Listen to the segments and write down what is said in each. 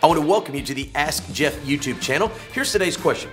I want to welcome you to the Ask Jeff YouTube channel. Here's today's question.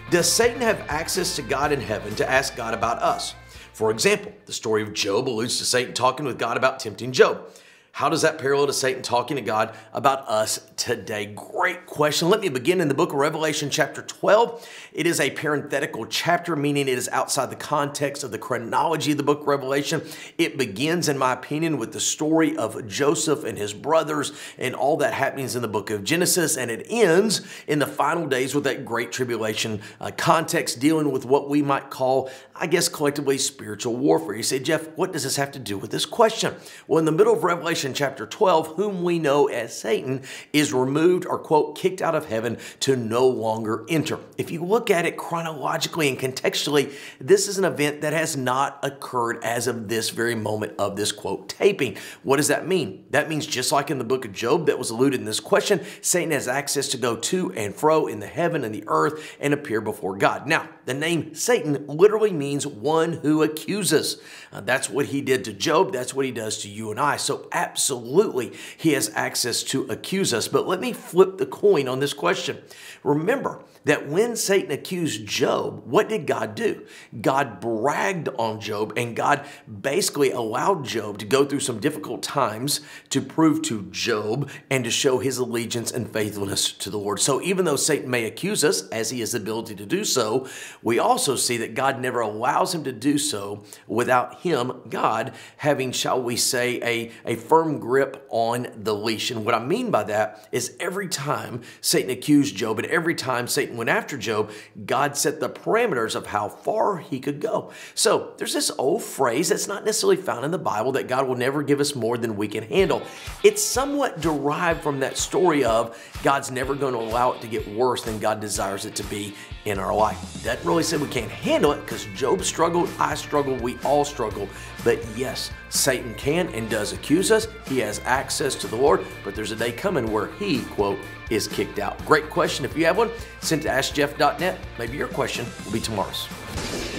Does Satan have access to God in heaven to ask God about us? For example, the story of Job alludes to Satan talking with God about tempting Job. How does that parallel to Satan talking to God about us today? Great question. Let me begin in the book of Revelation chapter 12. It is a parenthetical chapter, meaning it is outside the context of the chronology of the book of Revelation. It begins, in my opinion, with the story of Joseph and his brothers and all that happens in the book of Genesis, and it ends in the final days with that great tribulation context dealing with what we might call, I guess, collectively spiritual warfare. You say, Jeff, what does this have to do with this question? Well, in the middle of Revelation chapter 12, whom we know as Satan is removed or, quote, kicked out of heaven to no longer enter. If you look at it chronologically and contextually, this is an event that has not occurred as of this very moment of this, quote, taping. What does that mean? That means just like in the book of Job that was alluded in this question, Satan has access to go to and fro in the heaven and the earth and appear before God. Now, the name Satan literally means one who accuses. That's what he did to Job. That's what he does to you and I. So absolutely, he has access to accuse us. But let me flip the coin on this question. Remember that when Satan accused Job, what did God do? God bragged on Job, and God basically allowed Job to go through some difficult times to prove to Job and to show his allegiance and faithfulness to the Lord. So even though Satan may accuse us, as he has the ability to do so, we also see that God never allows him to do so without him, God, having, shall we say, a firm grip on the leash. And what I mean by that is every time Satan accused Job and every time Satan went after Job, God set the parameters of how far he could go. So there's this old phrase that's not necessarily found in the Bible that God will never give us more than we can handle. It's somewhat derived from that story of God's never going to allow it to get worse than God desires it to be in our life. That really said we can't handle it because Job struggled, I struggled, we all struggle. But yes, Satan can and does accuse us. He has access to the Lord, but there's a day coming where he, quote, is kicked out. Great question. If you have one, send to AskJeff.net. Maybe your question will be tomorrow's.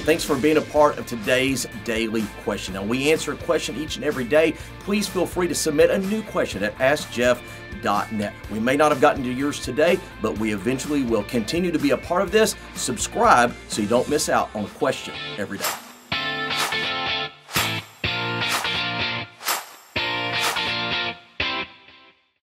Thanks for being a part of today's daily question. Now, we answer a question each and every day. Please feel free to submit a new question at AskJeff.net. We may not have gotten to yours today, but we eventually will continue to be a part of this. Subscribe so you don't miss out on a question every day.